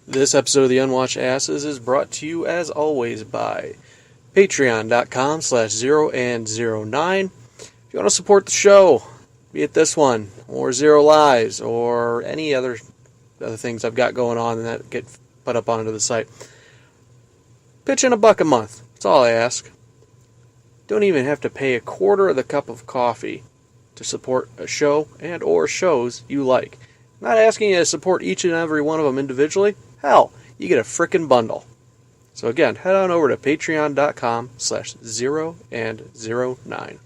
This episode of the Unwatched Asses is brought to you, as always, by patreon.com/0and09. If you want to support the show, be it this one, or Zero Lives, or any other things I've got going on that get put up onto the site, pitch in $1 a month. That's all I ask. Don't even have to pay a quarter of the cup of coffee to support a show and or shows you like. I'm not asking you to support each and every one of them individually. Hell, you get a frickin' bundle. So again, head on over to patreon.com/0and09.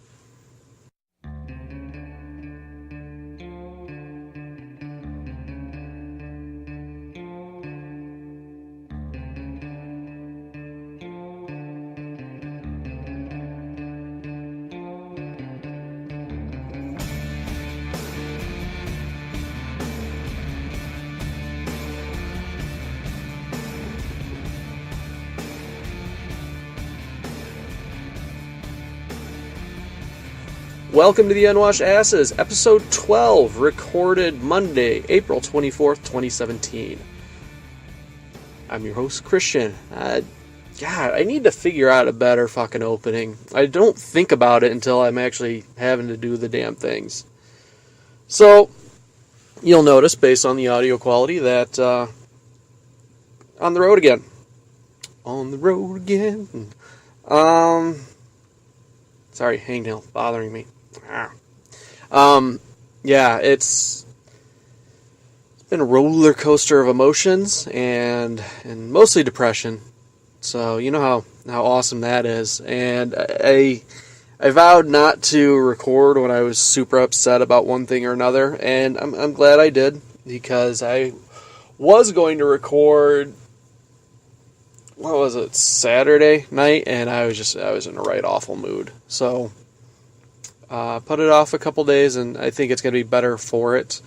Welcome to the Unwashed Asses, episode 12, recorded Monday, April 24th, 2017. I'm your host, Christian. God, I need to figure out a better fucking opening. I don't think about it until I'm actually having to do the damn things. So, you'll notice, based on the audio quality, that on the road again. On the road again. Sorry, hangnail bothering me. Yeah, it's been a roller coaster of emotions and mostly depression. So you know how awesome that is. And I vowed not to record when I was super upset about one thing or another, and I'm glad I did, because I was going to record, what was it, Saturday night, and I was in a right awful mood. So put it off a couple days, and I think it's going to be better for it.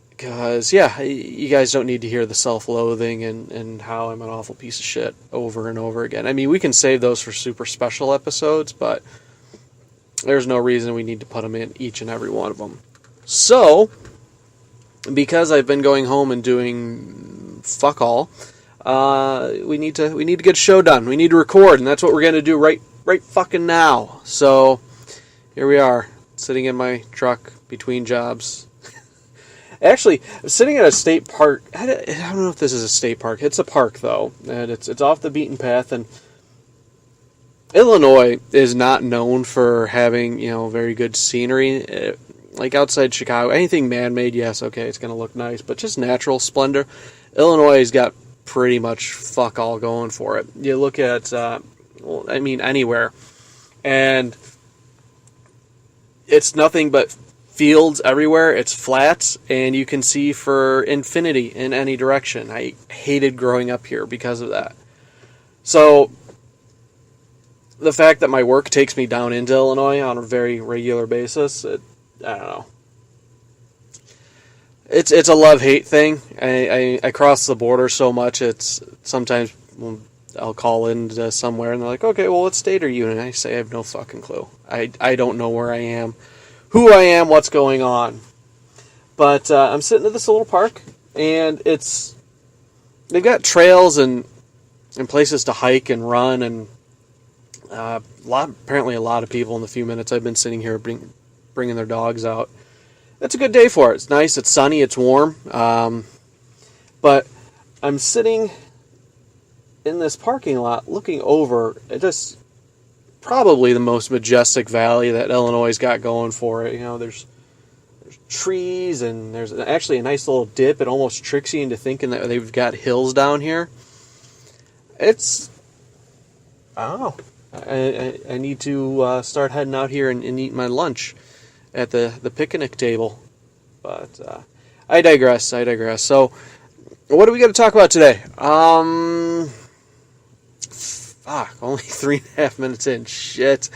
Because, yeah, you guys don't need to hear the self-loathing and how I'm an awful piece of shit over and over again. I mean, we can save those for super special episodes, but there's no reason we need to put them in each and every one of them. So, because I've been going home and doing fuck all, we need to get a show done. We need to record, and that's what we're going to do right fucking now. So here we are, sitting in my truck between jobs. Actually, I'm sitting at a state park. I don't know if this is a state park. It's a park, though, and it's off the beaten path. And Illinois is not known for having, very good scenery. Like outside Chicago, anything man-made, yes, okay, it's going to look nice, but just natural splendor. Illinois has got pretty much fuck all going for it. You look at, anywhere, and it's nothing but fields everywhere. It's flat, and you can see for infinity in any direction. I hated growing up here because of that. So the fact that my work takes me down into Illinois on a very regular basis, I don't know. It's a love-hate thing. I cross the border so much, it's sometimes I'll call into somewhere and they're like, okay, well, what state are you in? And I say, I have no fucking clue. I don't know where I am, who I am, what's going on. But I'm sitting at this little park, and they've got trails and places to hike and run, and apparently a lot of people in the few minutes I've been sitting here bringing their dogs out. It's a good day for it. It's nice, it's sunny, it's warm. But I'm sitting in this parking lot looking over at just probably the most majestic valley that Illinois got going for it. There's trees, and there's actually a nice little dip. It almost tricks you into thinking that they've got hills down here. I don't know. I need to start heading out here and eat my lunch at the picnic table. But I digress. So, what are we going to talk about today? Only 3.5 minutes in. Shit.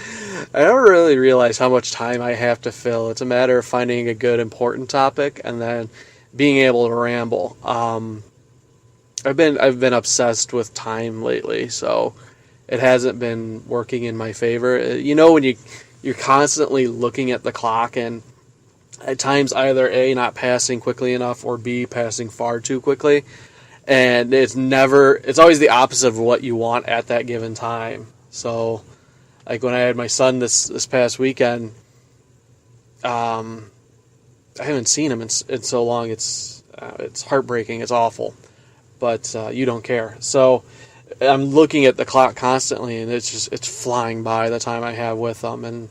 I don't really realize how much time I have to fill. It's a matter of finding a good, important topic and then being able to ramble. I've been obsessed with time lately, so it hasn't been working in my favor. When you're constantly looking at the clock and at times either A, not passing quickly enough, or B, passing far too quickly. And it's always the opposite of what you want at that given time. So, like when I had my son this past weekend, I haven't seen him in so long. It's heartbreaking. It's awful, but you don't care. So I'm looking at the clock constantly, and it's flying by the time I have with them, and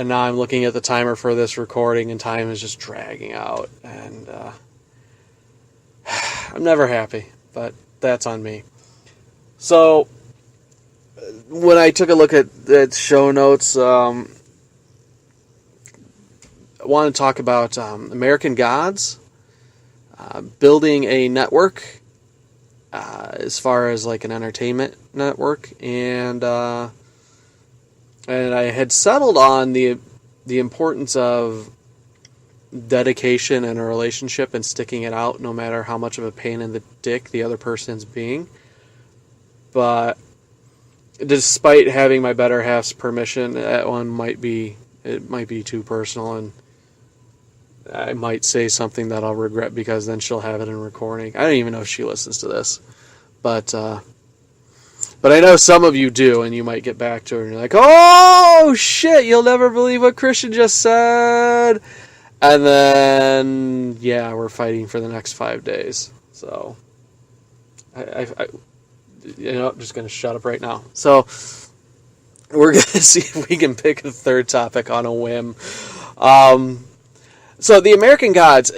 now I'm looking at the timer for this recording, and time is just dragging out, and I'm never happy, but that's on me. So when I took a look at the show notes, I want to talk about American Gods, building a network as far as like an entertainment network, and I had settled on the importance of dedication in a relationship and sticking it out no matter how much of a pain in the dick the other person's being. But despite having my better half's permission, that one might be too personal, and I might say something that I'll regret because then she'll have it in recording. I don't even know if she listens to this, but I know some of you do, and you might get back to her and you're like, oh shit, you'll never believe what Christian just said. And then, yeah, we're fighting for the next 5 days. So, I'm just going to shut up right now. So, we're going to see if we can pick a third topic on a whim. So, the American Gods.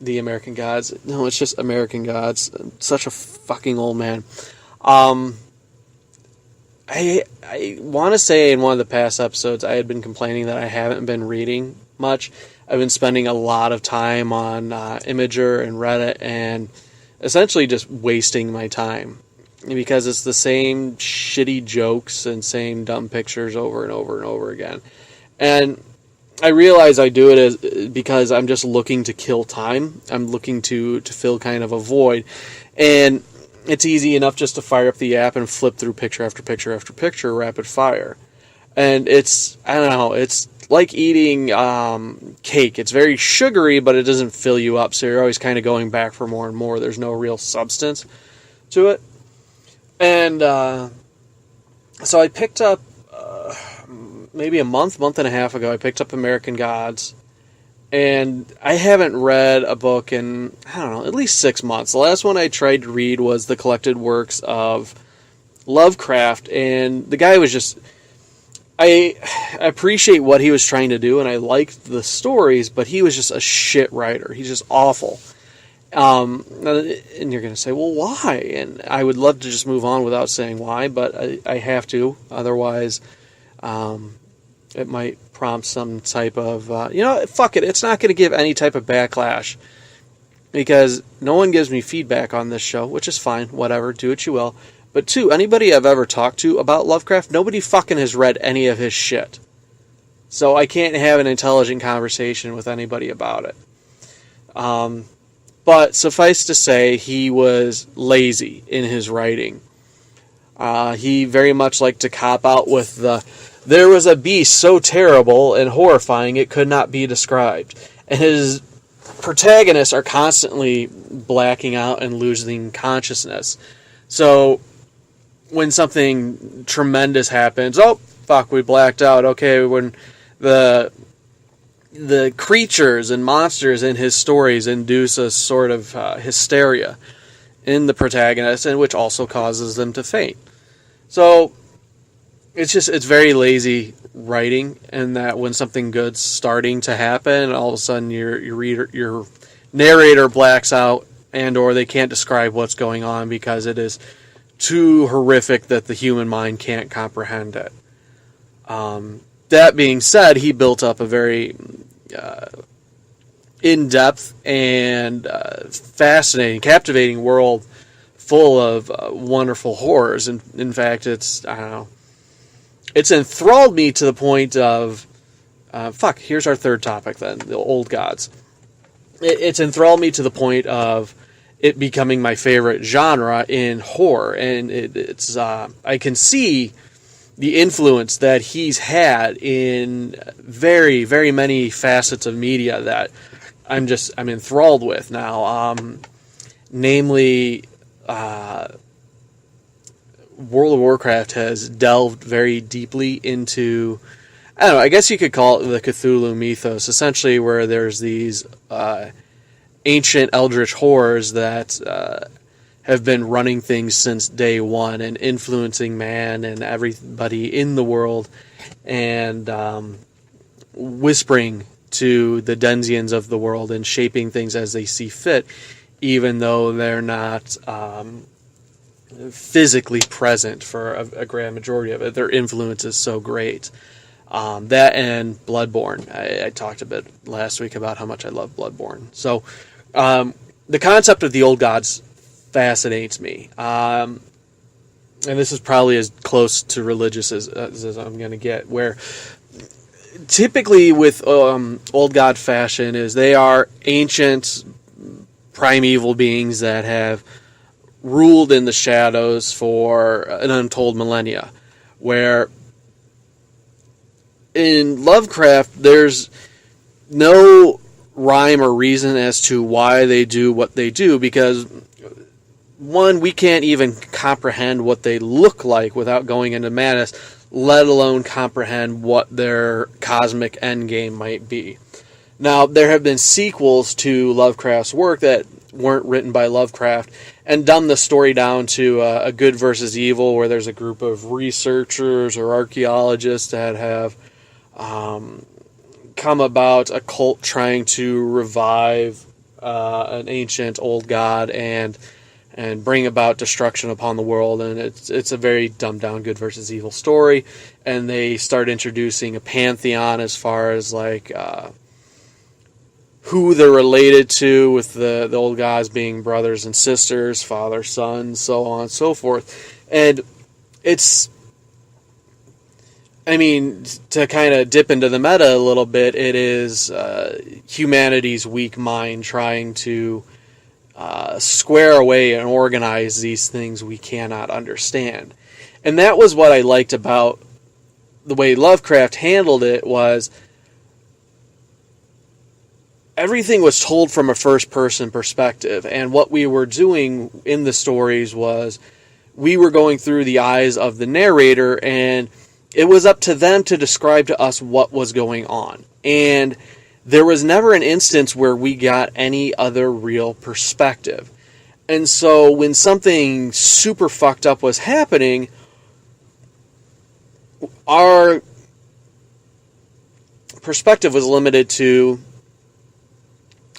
The American Gods. No, it's just American Gods. I'm such a fucking old man. I want to say in one of the past episodes I had been complaining that I haven't been reading much. I've been spending a lot of time on Imager and Reddit and essentially just wasting my time because it's the same shitty jokes and same dumb pictures over and over and over again. And I realize I do it because I'm just looking to kill time. I'm looking to fill kind of a void. And it's easy enough just to fire up the app and flip through picture after picture after picture, rapid fire. And it's like eating cake. It's very sugary, but it doesn't fill you up, so you're always kind of going back for more and more. There's no real substance to it. And so I picked up, maybe a month and a half ago, I picked up American Gods. And I haven't read a book in, I don't know, at least 6 months. The last one I tried to read was the collected works of Lovecraft, and the guy was just... I appreciate what he was trying to do, and I liked the stories, but he was just a shit writer. He's just awful. And you're going to say, well, why? And I would love to just move on without saying why, but I have to. Otherwise, it might prompt some type of, fuck it. It's not going to give any type of backlash because no one gives me feedback on this show, which is fine. Whatever. Do what you will. But two, anybody I've ever talked to about Lovecraft, nobody fucking has read any of his shit. So I can't have an intelligent conversation with anybody about it. But suffice to say, he was lazy in his writing. He very much liked to cop out with there was a beast so terrible and horrifying it could not be described. And his protagonists are constantly blacking out and losing consciousness. So when something tremendous happens, oh, fuck, we blacked out. Okay, when the creatures and monsters in his stories induce a sort of hysteria in the protagonist, and which also causes them to faint. So it's very lazy writing, and that when something good's starting to happen, all of a sudden your narrator blacks out, and or they can't describe what's going on because it is too horrific that the human mind can't comprehend it. That being said, he built up a very in-depth and fascinating, captivating world full of wonderful horrors. And in fact, it's enthralled me to the point of here's our third topic then, the old gods. It's enthralled me to the point of it becoming my favorite genre in horror, and it's I can see the influence that he's had in very, very many facets of media that I'm enthralled with now. Namely, World of Warcraft has delved very deeply into, I don't know, I guess you could call it the Cthulhu mythos, essentially, where there's these ancient eldritch horrors that have been running things since day one and influencing man and everybody in the world, and whispering to the Denzians of the world and shaping things as they see fit, even though they're not physically present for a grand majority of it. Their influence is so great. That and Bloodborne. I talked a bit last week about how much I love Bloodborne. So the concept of the old gods fascinates me. And this is probably as close to religious as I'm going to get, where typically with old god fashion is they are ancient primeval beings that have ruled in the shadows for an untold millennia, where in Lovecraft there's no rhyme or reason as to why they do what they do, because one, we can't even comprehend what they look like without going into madness, let alone comprehend what their cosmic endgame might be. Now, there have been sequels to Lovecraft's work that weren't written by Lovecraft and dumb the story down to a good versus evil, where there's a group of researchers or archaeologists that have come about a cult trying to revive an ancient old god and bring about destruction upon the world, and it's a very dumbed down good versus evil story. And they start introducing a pantheon as far as like who they're related to, with the old gods being brothers and sisters, father, son, so on and so forth. And it's, I mean, to kind of dip into the meta a little bit, it is humanity's weak mind trying to square away and organize these things we cannot understand. And that was what I liked about the way Lovecraft handled it, was everything was told from a first-person perspective, and what we were doing in the stories was we were going through the eyes of the narrator, and it was up to them to describe to us what was going on. And there was never an instance where we got any other real perspective. And so when something super fucked up was happening, our perspective was limited to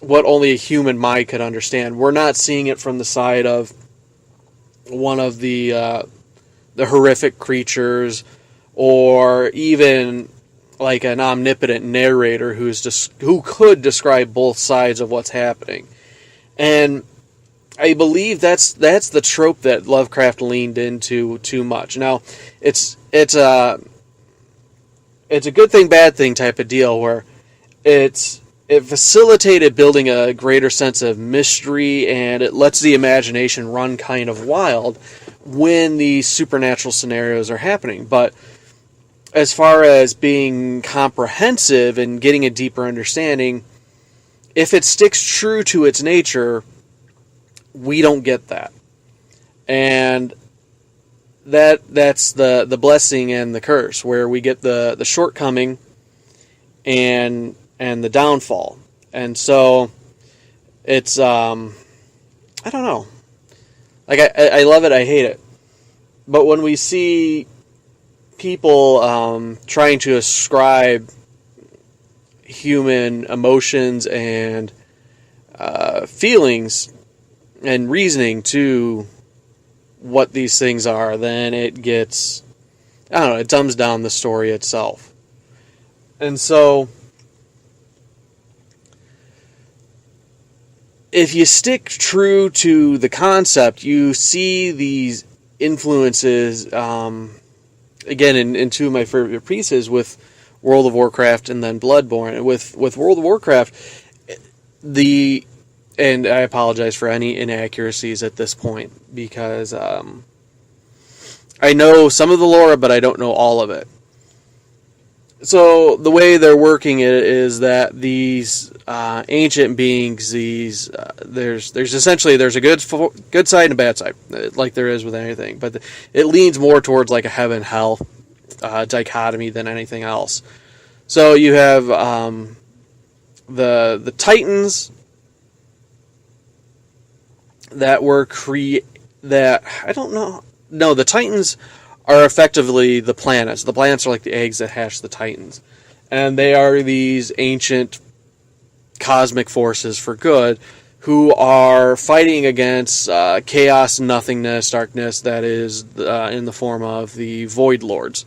what only a human mind could understand. We're not seeing it from the side of one of the horrific creatures, or even like an omnipotent narrator who could describe both sides of what's happening. And I believe that's the trope that Lovecraft leaned into too much. Now, it's a good thing, bad thing type of deal, where it facilitated building a greater sense of mystery, and it lets the imagination run kind of wild when these supernatural scenarios are happening. But as far as being comprehensive and getting a deeper understanding, if it sticks true to its nature, we don't get that. And that's the blessing and the curse, where we get the shortcoming and the downfall. And so it's I don't know. Like I love it, I hate it. But when we see people trying to ascribe human emotions and feelings and reasoning to what these things are, then it gets, I don't know, it dumbs down the story itself. And so if you stick true to the concept, you see these influences, again, in two of my favorite pieces, with World of Warcraft and then Bloodborne. With World of Warcraft, and I apologize for any inaccuracies at this point, because I know some of the lore, but I don't know all of it. So the way they're working it is that these ancient beings, there's essentially there's a good side and a bad side, like there is with anything, but it leans more towards like a heaven hell dichotomy than anything else. So you have the Titans that were that I don't know. No, the Titans are effectively the planets. The planets are like the eggs that hatch the Titans. And they are these ancient cosmic forces for good who are fighting against chaos, nothingness, darkness that is in the form of the Void Lords.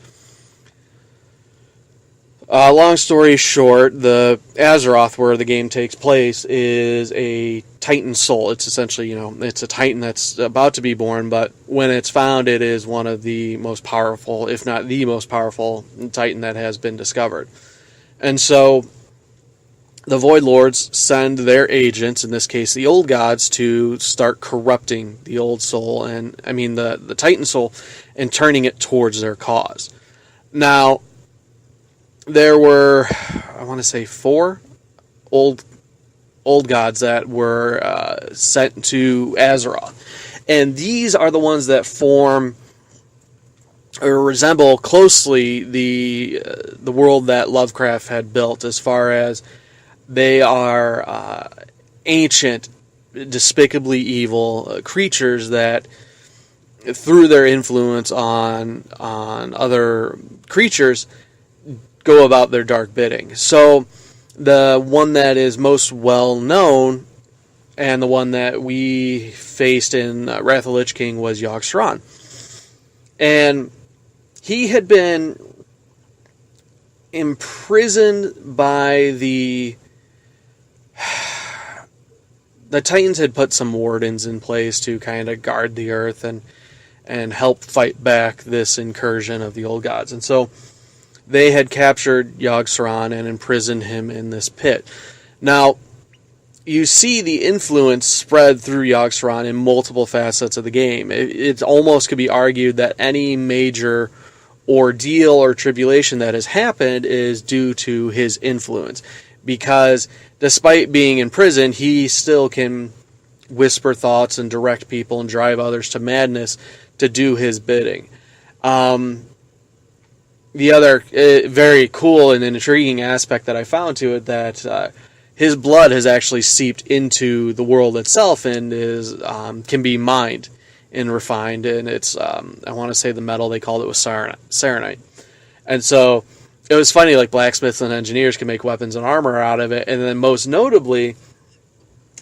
Long story short, the Azeroth, where the game takes place, is a Titan soul. It's essentially, it's a Titan that's about to be born, but when it's found, it is one of the most powerful, if not the most powerful Titan that has been discovered. And so the Void Lords send their agents, in this case the Old Gods, to start corrupting the old soul, the Titan soul, and turning it towards their cause. Now, there were, I want to say, 4 old gods that were sent to Azeroth. And these are the ones that form or resemble closely the world that Lovecraft had built, as far as they are ancient, despicably evil creatures that, through their influence on other creatures, go about their dark bidding. So the one that is most well known, and the one that we faced in Wrath of the Lich King, was Yogg-Saron. And he had been imprisoned by the Titans had put some wardens in place to kind of guard the earth and help fight back this incursion of the old gods. And so they had captured Yogg-Saron and imprisoned him in this pit. Now, you see the influence spread through Yogg-Saron in multiple facets of the game. It almost could be argued that any major ordeal or tribulation that has happened is due to his influence. Because despite being in prison, he still can whisper thoughts and direct people and drive others to madness to do his bidding. The other very cool and intriguing aspect that I found to it, that his blood has actually seeped into the world itself and can be mined and refined. And it's, I want to say the metal they called it was Saronite. And so it was funny, like blacksmiths and engineers can make weapons and armor out of it. And then most notably,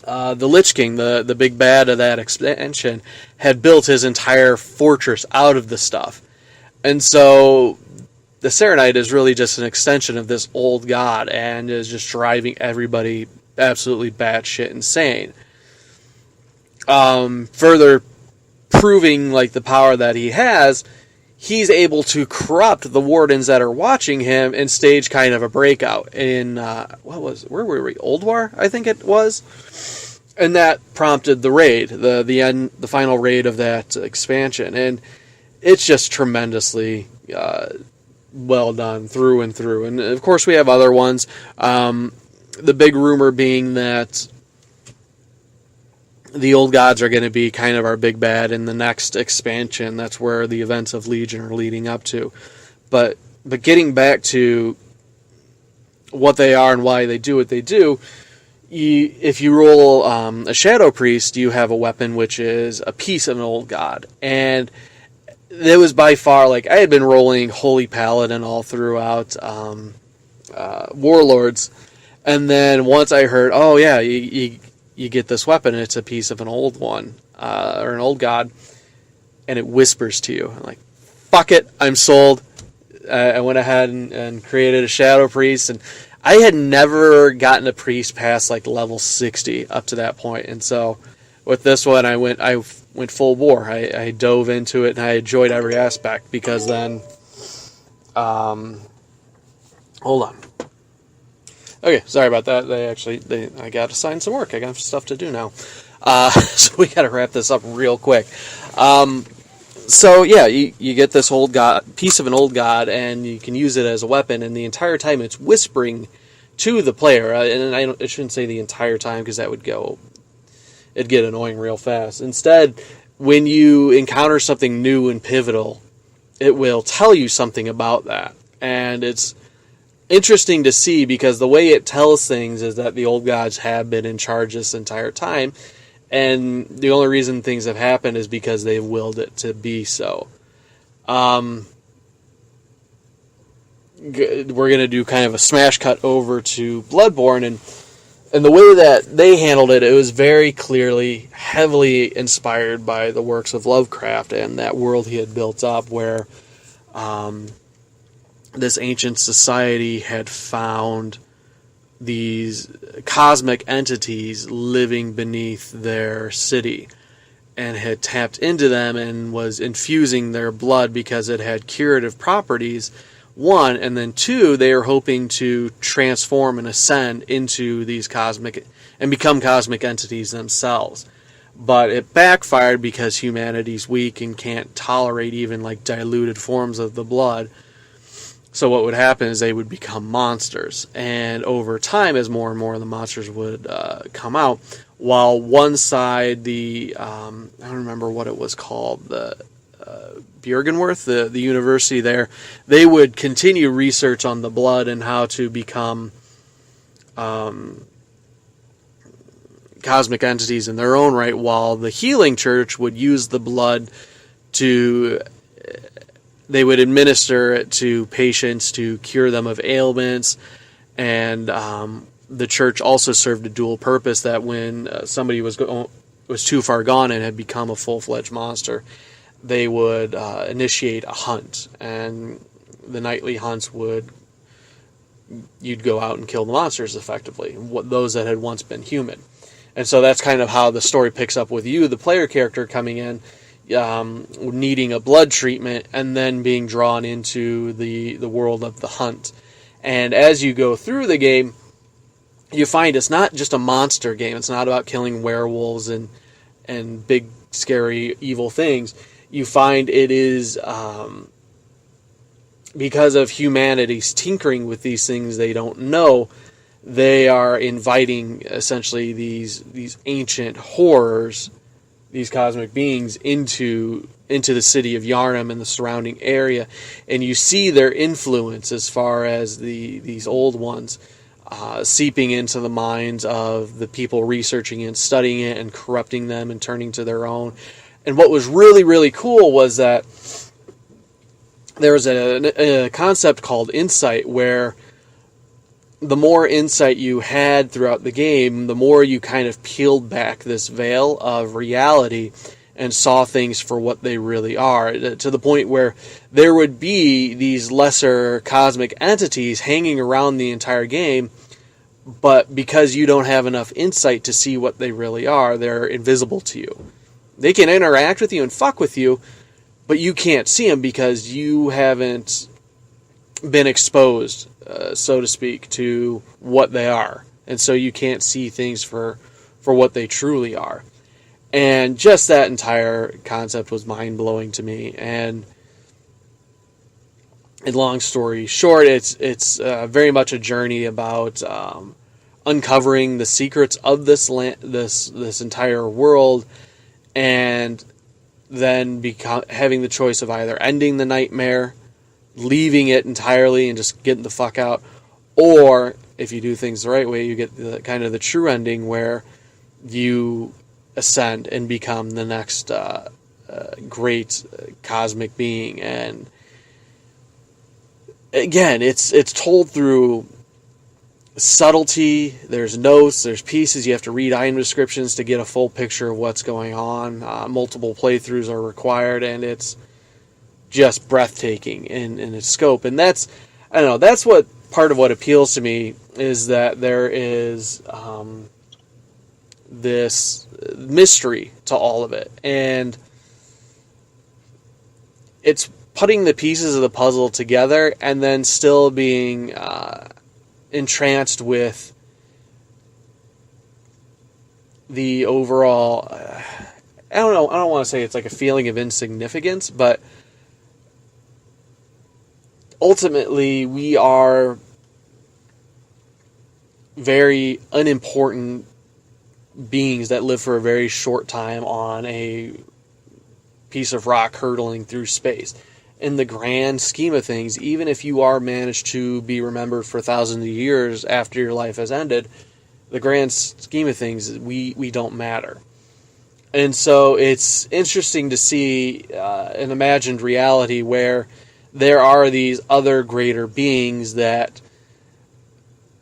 the Lich King, the big bad of that expansion, had built his entire fortress out of the stuff. And so the Saronite is really just an extension of this old god and is just driving everybody absolutely batshit insane. Further proving like the power that he has, he's able to corrupt the wardens that are watching him and stage kind of a breakout in where were we? Ulduar, I think it was. And that prompted the raid, the final raid of that expansion. And it's just tremendously well done through and through. And of course we have other ones. The big rumor being that the old gods are going to be kind of our big bad in the next expansion. That's where the events of Legion are leading up to. But getting back to what they are and why they do what they do, if you roll a Shadow Priest, you have a weapon which is a piece of an old god. And it was by far, like, I had been rolling Holy Paladin all throughout Warlords, and then once I heard, oh yeah, you get this weapon, and it's a piece of an old one, or an old god, and it whispers to you. I'm like, fuck it, I'm sold. I went ahead and created a Shadow Priest, and I had never gotten a priest past like level 60 up to that point, and so with this one, I went full bore. I dove into it, and I enjoyed every aspect, because then, hold on. Okay, sorry about that. I got to sign some work. I got stuff to do now. So we got to wrap this up real quick. So yeah, you get this old god, piece of an old god, and you can use it as a weapon. And the entire time, it's whispering to the player. And I shouldn't say the entire time because it'd get annoying real fast. Instead, when you encounter something new and pivotal, it will tell you something about that, and it's interesting to see because the way it tells things is that the old gods have been in charge this entire time. And the only reason things have happened is because they've willed it to be so. We're going to do kind of a smash cut over to Bloodborne. And the way that they handled it, it was very clearly, heavily inspired by the works of Lovecraft and that world he had built up where this ancient society had found these cosmic entities living beneath their city and had tapped into them and was infusing their blood because it had curative properties, one, and then two, they were hoping to transform and ascend into these cosmic and become cosmic entities themselves. But it backfired because humanity's weak and can't tolerate even like diluted forms of the blood. So what would happen is they would become monsters, and over time, as more and more of the monsters would come out, while one side, I don't remember what it was called, the Bjergenworth, the university there, they would continue research on the blood and how to become cosmic entities in their own right, while the healing church would use the blood they would administer it to patients to cure them of ailments, and the church also served a dual purpose that when somebody was too far gone and had become a full-fledged monster, they would initiate a hunt, and the nightly hunts you'd go out and kill the monsters effectively, those that had once been human. And so that's kind of how the story picks up with you, the player character, coming in, needing a blood treatment and then being drawn into the world of the hunt. And as you go through the game, you find it's not just a monster game. It's not about killing werewolves and big, scary, evil things. You find it is because of humanity's tinkering with these things they don't know, they are inviting essentially these ancient horrors, these cosmic beings, into the city of Yharnam and the surrounding area, and you see their influence as far as these old ones seeping into the minds of the people researching and studying it and corrupting them and turning to their own. And what was really, really cool was that there was a concept called insight, where the more insight you had throughout the game, the more you kind of peeled back this veil of reality and saw things for what they really are, to the point where there would be these lesser cosmic entities hanging around the entire game, but because you don't have enough insight to see what they really are, they're invisible to you. They can interact with you and fuck with you, but you can't see them because you haven't been exposed, so to speak, to what they are. And so you can't see things for what they truly are. And just that entire concept was mind-blowing to me. And in long story short, it's very much a journey about uncovering the secrets of this land, this entire world, and then having the choice of either ending the nightmare, leaving it entirely and just getting the fuck out, or if you do things the right way, you get the kind of the true ending where you ascend and become the next great cosmic being. And again, it's told through subtlety. There's notes, there's pieces. You have to read item descriptions to get a full picture of what's going on. Multiple playthroughs are required, and it's just breathtaking in its scope. And that's what part of what appeals to me, is that there is this mystery to all of it, and it's putting the pieces of the puzzle together and then still being entranced with the overall I don't know, I don't want to say it's like a feeling of insignificance, but ultimately we are very unimportant beings that live for a very short time on a piece of rock hurtling through space. In the grand scheme of things, even if you are managed to be remembered for thousands of years after your life has ended, the grand scheme of things, we don't matter. And so it's interesting to see an imagined reality where there are these other greater beings that,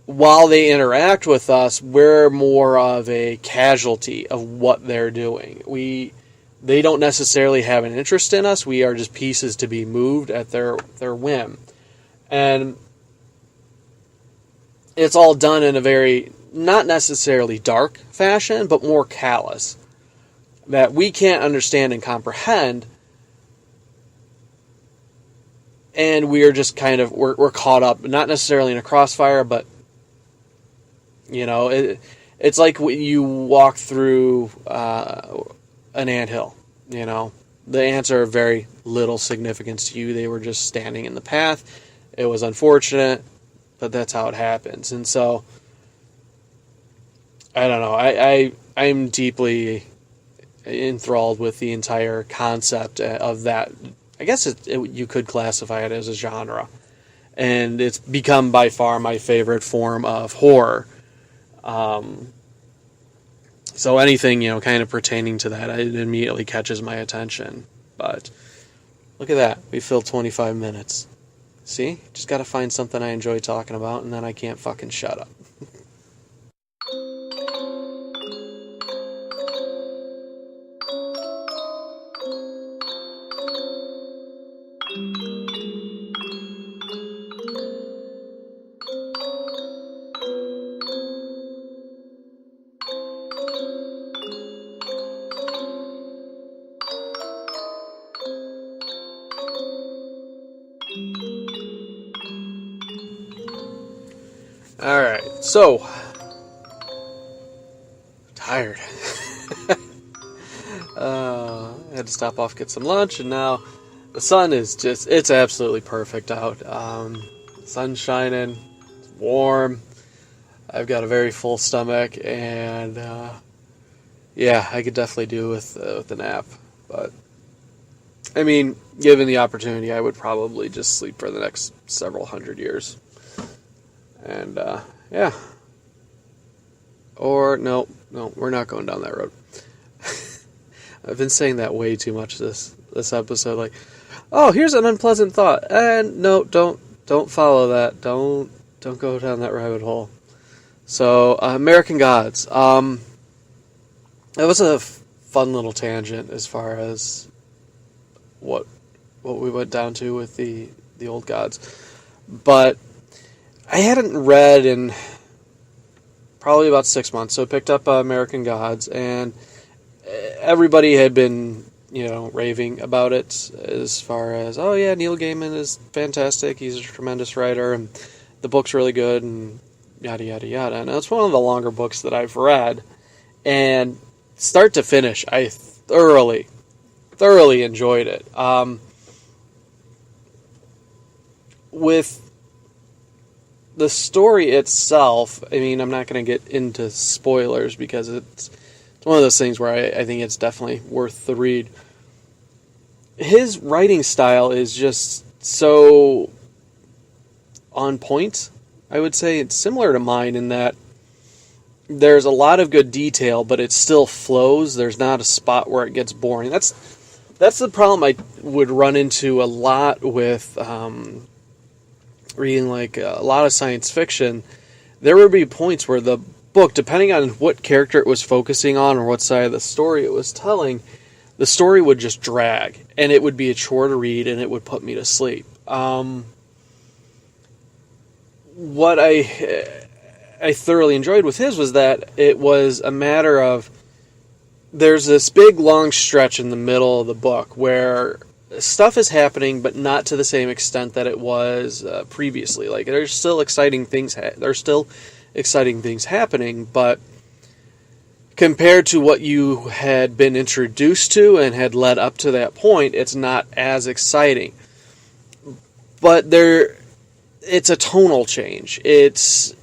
while they interact with us, we're more of a casualty of what they're doing. They don't necessarily have an interest in us. We are just pieces to be moved at their whim. And it's all done in a very, not necessarily dark fashion, but more callous, that we can't understand and comprehend. And we are just kind of, we're caught up, not necessarily in a crossfire, but, you know, it's like when you walk through an anthill, you know. The ants are of very little significance to you. They were just standing in the path. It was unfortunate, but that's how it happens. And so, I don't know. I'm deeply enthralled with the entire concept of that. I guess you could classify it as a genre. And it's become by far my favorite form of horror. So anything, you know, kind of pertaining to that, it immediately catches my attention. But look at that. We filled 25 minutes. See? Just got to find something I enjoy talking about, and then I can't fucking shut up. Alright, so tired. I had to stop off, get some lunch, and now the sun is just, it's absolutely perfect out. Sun's shining, it's warm, I've got a very full stomach, and yeah, I could definitely do with a nap. But I mean, given the opportunity, I would probably just sleep for the next several hundred years. And, yeah. Or, no, we're not going down that road. I've been saying that way too much this episode. Like, oh, here's an unpleasant thought. And, no, don't follow that. Don't go down that rabbit hole. So, American Gods. That was a fun little tangent as far as what we went down to with the old gods. But I hadn't read in probably about 6 months, so I picked up American Gods, and everybody had been, you know, raving about it as far as, oh yeah, Neil Gaiman is fantastic, he's a tremendous writer, and the book's really good, and yada yada yada. And it's one of the longer books that I've read, and start to finish, I thoroughly enjoyed it. With the story itself, I mean, I'm not going to get into spoilers because it's one of those things where I think it's definitely worth the read. His writing style is just so on point, I would say. It's similar to mine in that there's a lot of good detail, but it still flows. There's not a spot where it gets boring. That's the problem I would run into a lot with reading like a lot of science fiction. There would be points where the book, depending on what character it was focusing on or what side of the story it was telling, the story would just drag, and it would be a chore to read, and it would put me to sleep. What I thoroughly enjoyed with his was that it was a matter of, there's this big long stretch in the middle of the book where stuff is happening, but not to the same extent that it was previously. Like, there's still exciting things happening, but compared to what you had been introduced to and had led up to that point, it's not as exciting. But it's a tonal change. It's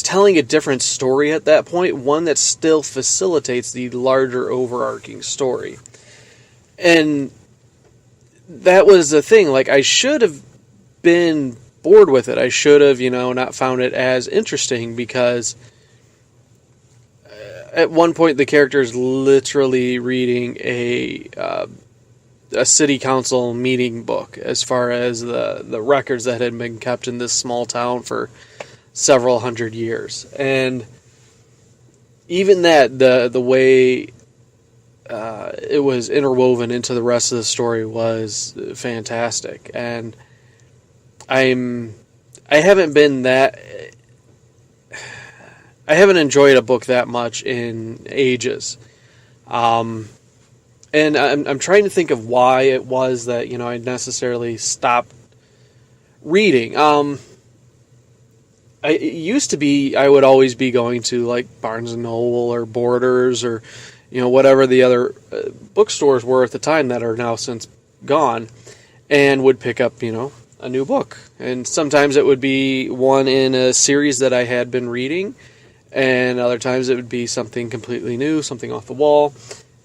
telling a different story at that point, one that still facilitates the larger overarching story. And that was the thing. Like, I should have been bored with it. I should have, not found it as interesting, because at one point the character is literally reading a city council meeting book, as far as the records that had been kept in this small town for several hundred years. And even that, the way it was interwoven into the rest of the story was fantastic. And I haven't enjoyed a book that much in ages. And I'm trying to think of why it was that, I necessarily stopped reading. It used to be I would always be going to like Barnes and Noble or Borders or, whatever the other bookstores were at the time that are now since gone, and would pick up, a new book. And sometimes it would be one in a series that I had been reading, and other times it would be something completely new, something off the wall.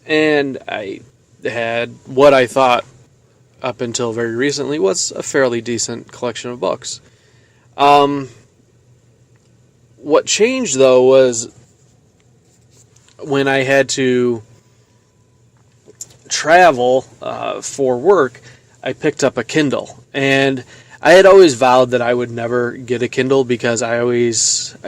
And I had what I thought, up until very recently, was a fairly decent collection of books. What changed, though, was when I had to travel for work, I picked up a Kindle. And I had always vowed that I would never get a Kindle, because I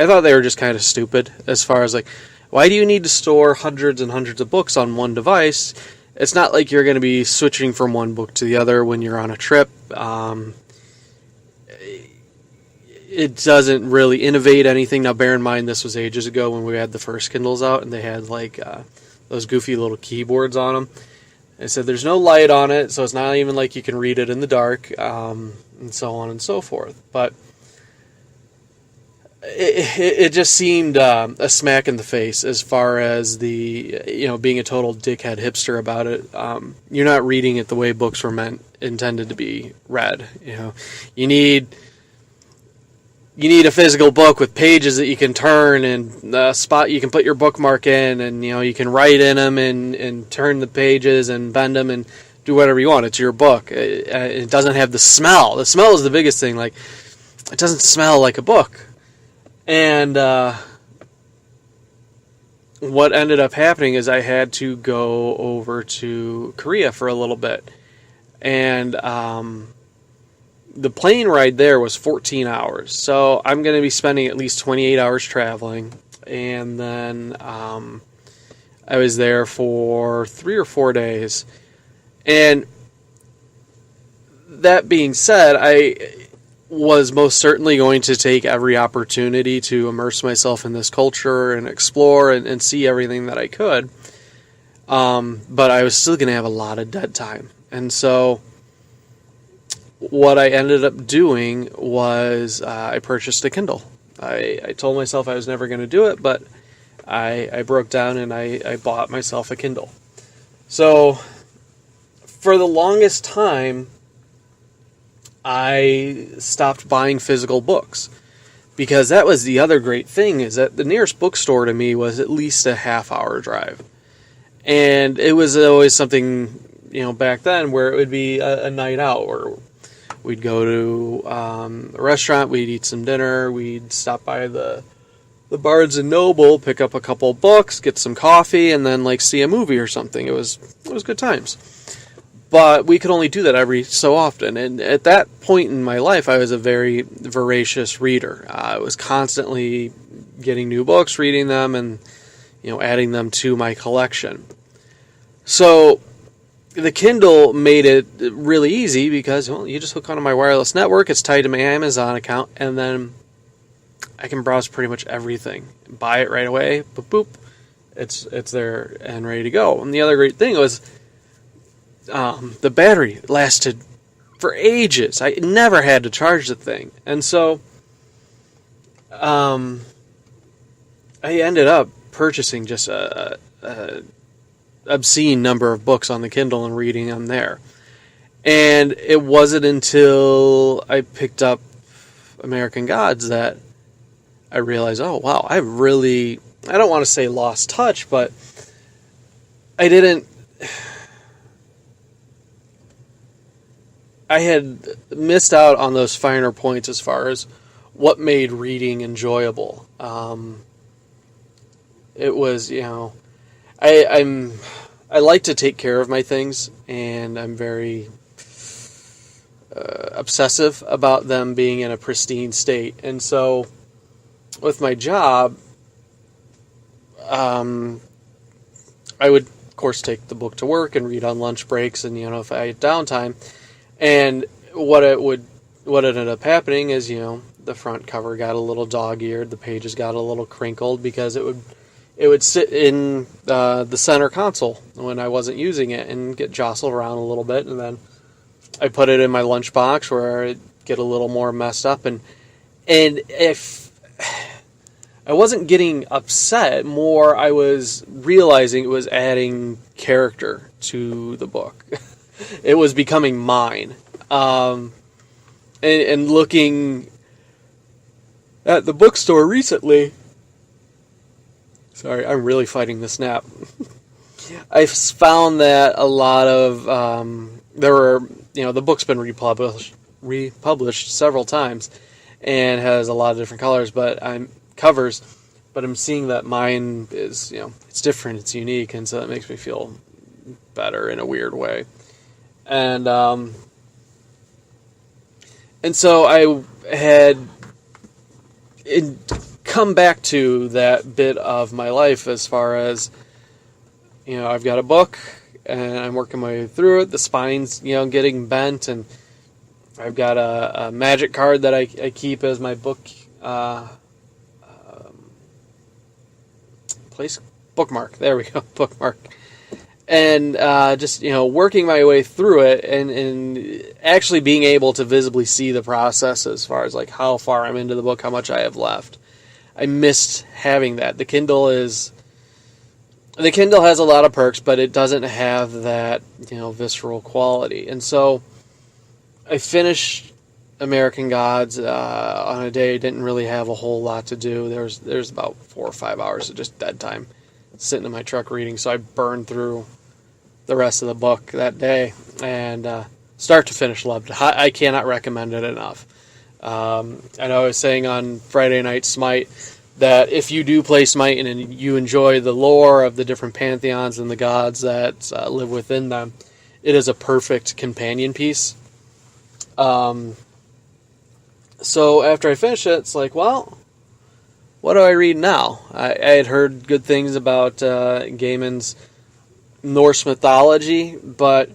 thought they were just kind of stupid, as far as like, why do you need to store hundreds and hundreds of books on one device? It's not like you're going to be switching from one book to the other when you're on a trip. It doesn't really innovate anything. Now, bear in mind, this was ages ago when we had the first Kindles out, and they had like those goofy little keyboards on them. It said there's no light on it, so it's not even like you can read it in the dark, and so on and so forth. But it just seemed a smack in the face, as far as the, being a total dickhead hipster about it. You're not reading it the way books were intended to be read. You need a physical book with pages that you can turn, and a spot you can put your bookmark in, and you can write in them and turn the pages and bend them and do whatever you want. It's your book. It doesn't have the smell. The smell is the biggest thing. Like, it doesn't smell like a book. And what ended up happening is I had to go over to Korea for a little bit. And the plane ride there was 14 hours. So I'm going to be spending at least 28 hours traveling. And then I was there for 3 or 4 days. And that being said, I was most certainly going to take every opportunity to immerse myself in this culture and explore and see everything that I could. But I was still going to have a lot of dead time. And so what I ended up doing was I purchased a Kindle. I told myself I was never going to do it, but I broke down and I bought myself a Kindle. So for the longest time, I stopped buying physical books, because that was the other great thing, is that the nearest bookstore to me was at least a half-hour drive. And it was always something, back then, where it would be a night out, or we'd go to a restaurant, we'd eat some dinner, we'd stop by the Barnes and Noble, pick up a couple books, get some coffee, and then see a movie or something. It was good times. But we could only do that every so often. And at that point in my life, I was a very voracious reader. I was constantly getting new books, reading them, and adding them to my collection. So the Kindle made it really easy, because you just hook onto my wireless network, it's tied to my Amazon account, and then I can browse pretty much everything. Buy it right away, boop, boop. It's there and ready to go. And the other great thing was, the battery lasted for ages. I never had to charge the thing. And so I ended up purchasing just a obscene number of books on the Kindle and reading them there. And it wasn't until I picked up American Gods that I realized, oh wow, I don't want to say lost touch, but I had missed out on those finer points as far as what made reading enjoyable. It was, I like to take care of my things, and I'm very obsessive about them being in a pristine state. And so with my job, I would of course take the book to work and read on lunch breaks, and if I had downtime. And what ended up happening is, the front cover got a little dog-eared, the pages got a little crinkled because it would sit in the center console when I wasn't using it and get jostled around a little bit, and then I put it in my lunchbox where it get a little more messed up, and if I wasn't getting upset, more I was realizing it was adding character to the book. It was becoming mine. And looking at the bookstore recently, sorry, I'm really fighting the snap. I found that a lot of the book's been republished several times and has a lot of different covers, but I'm seeing that mine is, it's different, it's unique, and so that makes me feel better in a weird way. And so I had come back to that bit of my life as far as, I've got a book and I'm working my way through it. The spine's, getting bent, and I've got a magic card that I keep as my book bookmark. There we go, bookmark. And just, working my way through it and actually being able to visibly see the process as far as like how far I'm into the book, how much I have left. I missed having that. The Kindle has a lot of perks, but it doesn't have that, visceral quality. And so I finished American Gods on a day I didn't really have a whole lot to do. There's about 4 or 5 hours of just dead time sitting in my truck reading, so I burned through the rest of the book that day, and start to finish loved it. I cannot recommend it enough. I know I was saying on Friday Night Smite that if you do play Smite and you enjoy the lore of the different pantheons and the gods that live within them, it is a perfect companion piece. So after I finished it, it's like, well, what do I read now? I had heard good things about Gaiman's Norse mythology, but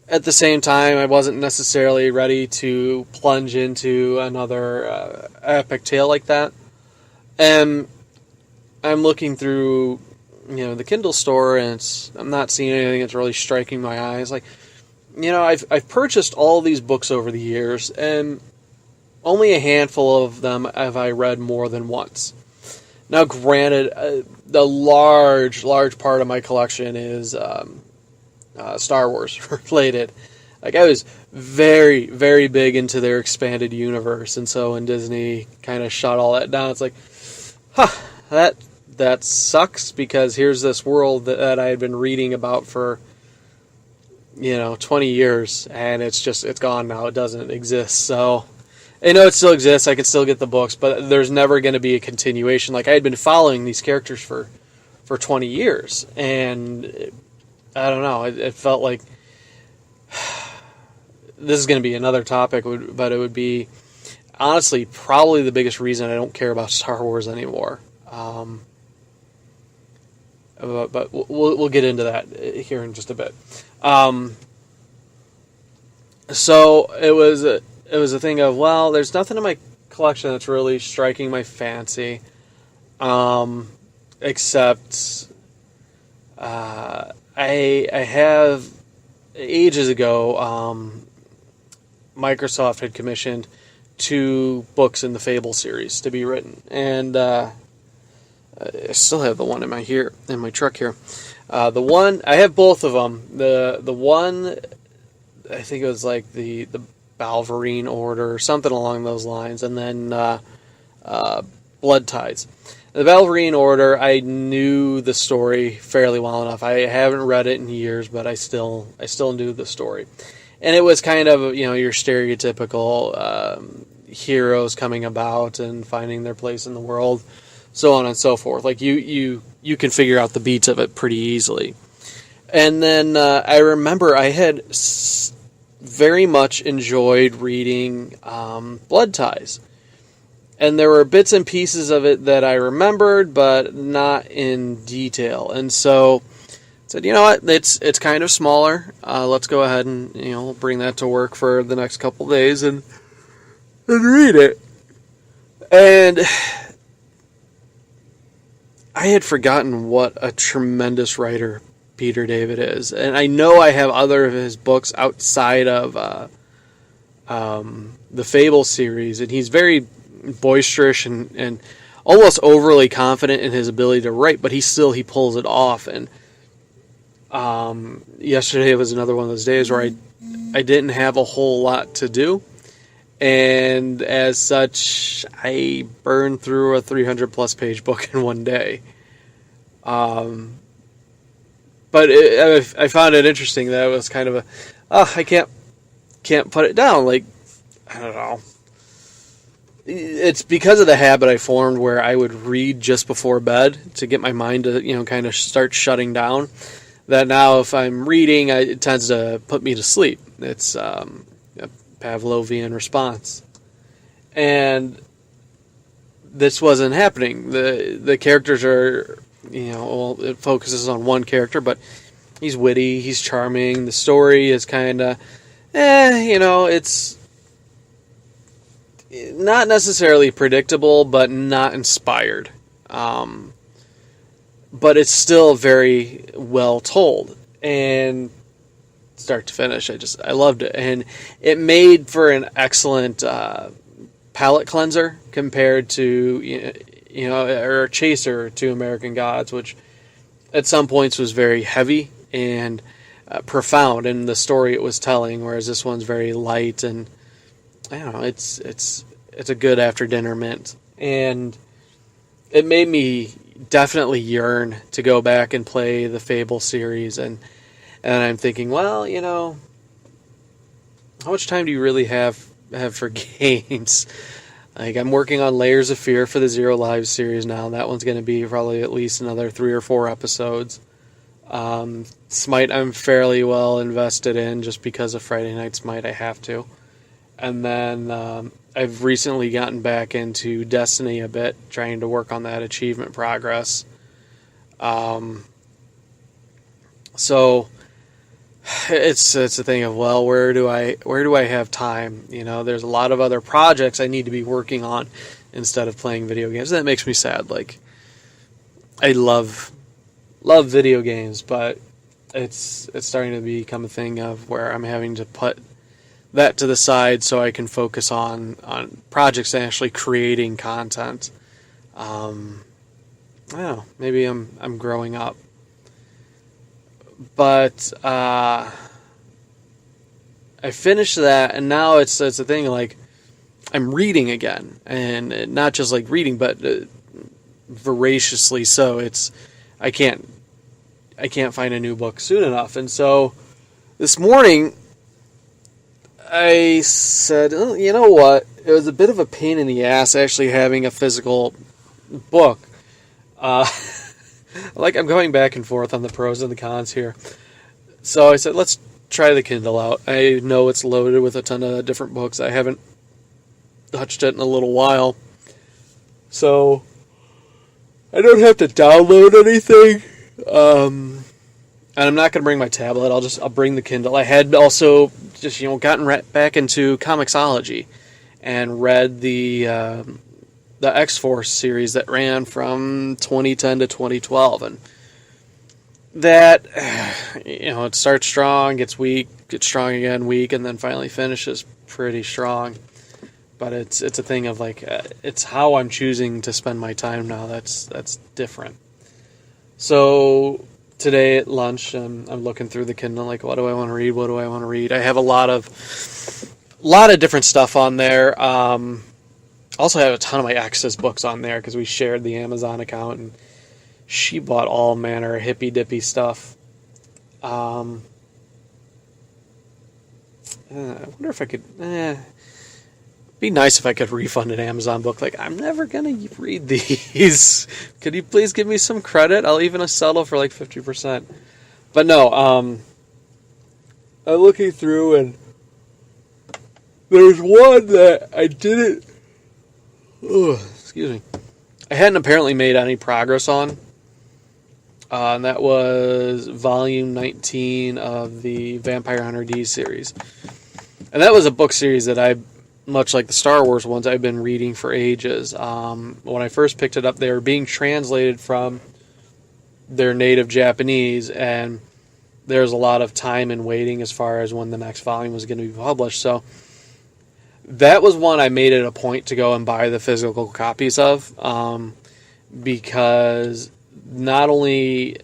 at the same time, I wasn't necessarily ready to plunge into another epic tale like that. And I'm looking through, the Kindle store, and I'm not seeing anything that's really striking my eyes. Like, I've purchased all these books over the years, and only a handful of them have I read more than once. Now, granted, the large part of my collection is Star Wars related. Like, I was very, very big into their expanded universe, and so when Disney kind of shut all that down, it's like, that sucks, because here's this world that I had been reading about for 20 years, and it's gone now. It doesn't exist. So I know it still exists. I can still get the books, but there's never going to be a continuation. Like, I had been following these characters for 20 years, and I don't know. It felt like this is going to be another topic, but it would be honestly probably the biggest reason I don't care about Star Wars anymore. But we'll get into that here in just a bit. So it was a thing of, well, there's nothing in my collection that's really striking my fancy, except I have ages ago Microsoft had commissioned 2 books in the Fable series to be written, and I still have the one in my truck here. The one I have both of them. The one I think it was like the Balverine Order or something along those lines, and then Blood Tides. The Balverine Order, I knew the story fairly well enough. I haven't read it in years, but I still knew the story, and it was kind of your stereotypical heroes coming about and finding their place in the world, so on and so forth. Like you can figure out the beats of it pretty easily. And then I remember I had very much enjoyed reading Blood Ties. And there were bits and pieces of it that I remembered, but not in detail. And so I said, you know what, it's kind of smaller. Let's go ahead and bring that to work for the next couple days and read it. And I had forgotten what a tremendous writer Peter David is. And I know I have other of his books outside of the Fable series, and he's very boisterous and almost overly confident in his ability to write, but he pulls it off. And yesterday was another one of those days where I didn't have a whole lot to do, and as such I burned through a 300 plus page book in one day. But I found it interesting that it was kind of I can't put it down. Like, I don't know. It's because of the habit I formed where I would read just before bed to get my mind to, kind of start shutting down. That now if I'm reading, it tends to put me to sleep. It's a Pavlovian response. And this wasn't happening. The characters are, it focuses on one character, but he's witty, he's charming. The story is kind of, it's not necessarily predictable, but not inspired. But it's still very well told, and start to finish, I loved it, and it made for an excellent palate cleanser compared to or a chaser to American Gods, which at some points was very heavy and profound in the story it was telling, whereas this one's very light and I don't know, it's a good after dinner mint, and it made me definitely yearn to go back and play the Fable series, and I'm thinking, well, how much time do you really have for games? Like, I'm working on Layers of Fear for the Zero Lives series now, and that one's going to be probably at least another 3 or 4 episodes. Smite I'm fairly well invested in just because of Friday Night Smite, I have to. And then I've recently gotten back into Destiny a bit, trying to work on that achievement progress. So it's a thing of, well, where do I have time? There's a lot of other projects I need to be working on instead of playing video games. And that makes me sad. Like, I love video games, but it's starting to become a thing of where I'm having to put that to the side so I can focus on projects and actually creating content. I don't know, maybe I'm growing up. But I finished that, and now it's a thing, like, I'm reading again, and not just like reading, but voraciously so. I can't find a new book soon enough, and so this morning I said, oh, you know what? It was a bit of a pain in the ass actually having a physical book. I'm going back and forth on the pros and the cons here. So I said, let's try the Kindle out. I know it's loaded with a ton of different books. I haven't touched it in a little while. So I don't have to download anything. And I'm not going to bring my tablet. I'll bring the Kindle. I had also just, gotten back into Comixology and read the X-Force series that ran from 2010 to 2012, and that, it starts strong, gets weak, gets strong again, weak, and then finally finishes pretty strong. But it's a thing of like it's how I'm choosing to spend my time now. That's different. So today at lunch, I'm looking through the Kindle, like, what do I want to read? What do I want to read? I have a lot of different stuff on there. Also have a ton of my ex's books on there because we shared the Amazon account, and she bought all manner of hippy dippy stuff. I wonder if I could. Be nice if I could refund an Amazon book. Like, I'm never gonna read these. Could you please give me some credit? I'll even settle for like 50%. But no, I'm looking through, and there's one that I didn't. Excuse me. I hadn't apparently made any progress on. And that was volume 19 of the Vampire Hunter D series. And that was a book series that much like the Star Wars ones, I've been reading for ages. When I first picked it up, they were being translated from their native Japanese, and there's a lot of time and waiting as far as when the next volume was going to be published. So that was one I made it a point to go and buy the physical copies of, because not only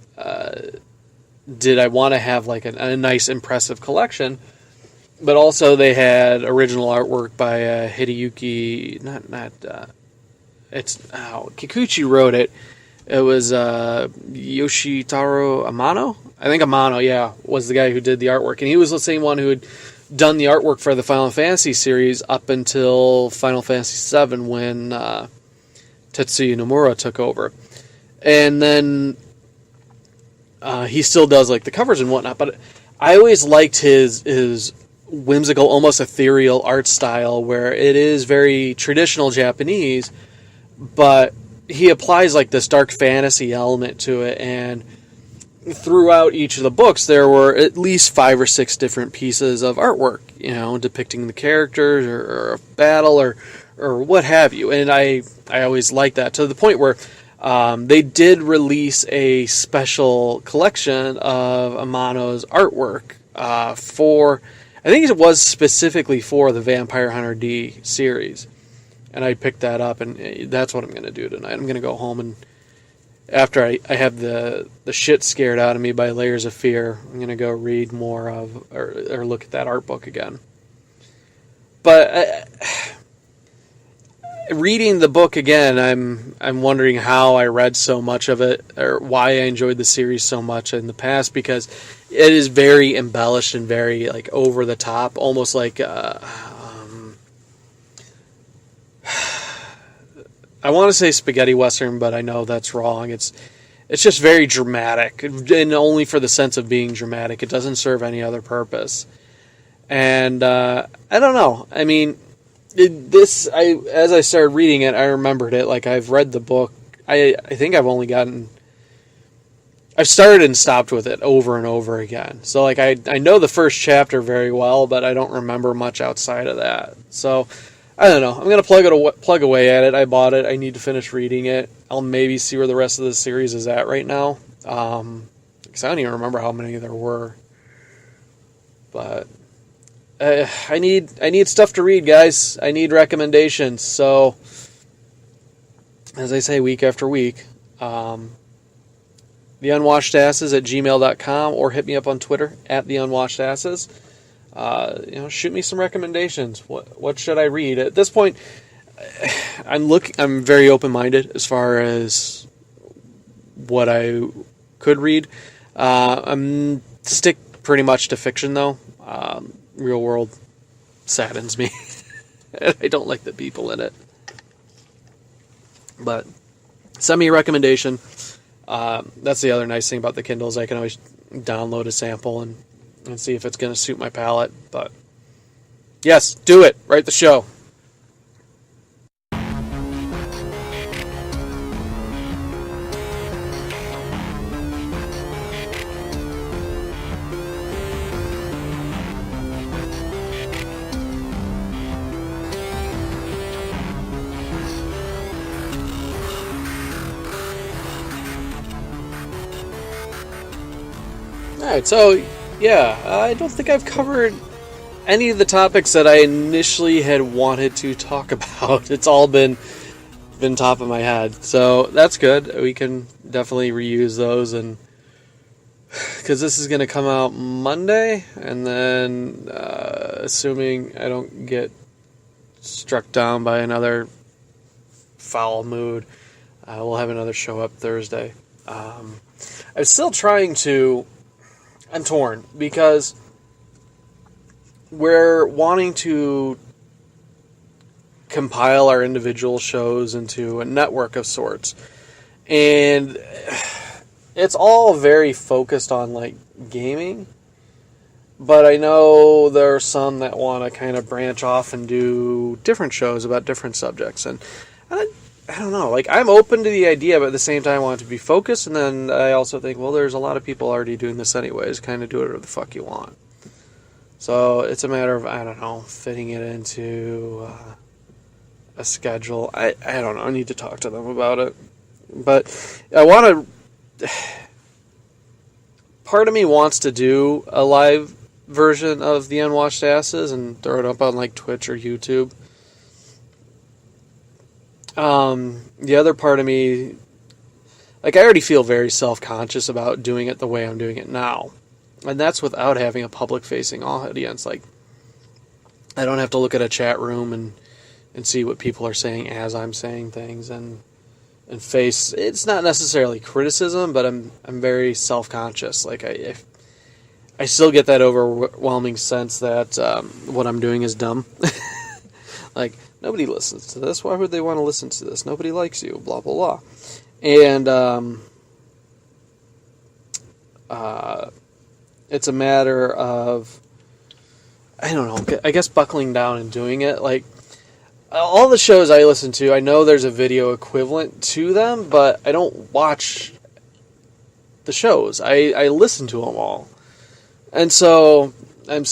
did I want to have like a nice, impressive collection, but also they had original artwork by Hideyuki. Kikuchi wrote it. It was Yoshitaro Amano. I think Amano, was the guy who did the artwork, and he was the same one who had done the artwork for the Final Fantasy series up until Final Fantasy VII when Tetsuya Nomura took over, and then he still does like the covers and whatnot. But I always liked his whimsical, almost ethereal art style, where it is very traditional Japanese, but he applies like this dark fantasy element to it. And throughout each of the books, there were at least 5 or 6 different pieces of artwork, depicting the characters or a battle or what have you. And I always liked that, to the point where they did release a special collection of Amano's artwork for, I think it was specifically for the Vampire Hunter D series. And I picked that up, and that's what I'm going to do tonight. I'm going to go home, and after I have the shit scared out of me by Layers of Fear, I'm going to go read more of, or look at that art book again. But reading the book again, I'm wondering how I read so much of it, or why I enjoyed the series so much in the past, because it is very embellished and very like over the top, almost like I want to say spaghetti western, but I know that's wrong. It's just very dramatic, and only for the sense of being dramatic. It doesn't serve any other purpose. And I don't know. I mean, as I started reading it, I remembered it. Like, I've read the book. I think I've started and stopped with it over and over again. So, like, I know the first chapter very well, but I don't remember much outside of that. So, I don't know. I'm going to plug away at it. I bought it. I need to finish reading it. I'll maybe see where the rest of the series is at right now. Because I don't even remember how many there were. But I need stuff to read, guys. I need recommendations. So, as I say week after week, theunwashedasses@gmail.com, or hit me up on Twitter @theunwashedasses. Shoot me some recommendations. What should I read? At this point, I'm very open-minded as far as what I could read. I'm stick pretty much to fiction, though. Real world saddens me. I don't like the people in it. But send me a recommendation. That's the other nice thing about the Kindles. I can always download a sample and see if it's going to suit my palate. But yes, do it. Write the show. Alright, so yeah, I don't think I've covered any of the topics that I initially had wanted to talk about. It's all been top of my head, so that's good. We can definitely reuse those, and because this is going to come out Monday, and then assuming I don't get struck down by another foul mood, we'll have another show up Thursday. I'm still trying to... I'm torn, because we're wanting to compile our individual shows into a network of sorts. And it's all very focused on, like, gaming. But I know there are some that want to kind of branch off and do different shows about different subjects. And I don't know. Like, I'm open to the idea, but at the same time I want it to be focused. And then I also think, well, there's a lot of people already doing this anyways. Kind of do whatever the fuck you want. So it's a matter of, I don't know, fitting it into a schedule. I don't know. I need to talk to them about it. But I want to... Part of me wants to do a live version of the Unwashed Asses and throw it up on, like, Twitch or YouTube. The other part of me... Like, I already feel very self-conscious about doing it the way I'm doing it now. And that's without having a public-facing audience. Like, I don't have to look at a chat room and see what people are saying as I'm saying things and face. It's not necessarily criticism, but I'm very self-conscious. Like, I still get that overwhelming sense that what I'm doing is dumb. Like, nobody listens to this. Why would they want to listen to this? Nobody likes you. Blah blah blah. And it's a matter of, I don't know, I guess buckling down and doing it. Like, all the shows I listen to, I know there's a video equivalent to them, but I don't watch the shows. I listen to them all. And so I'm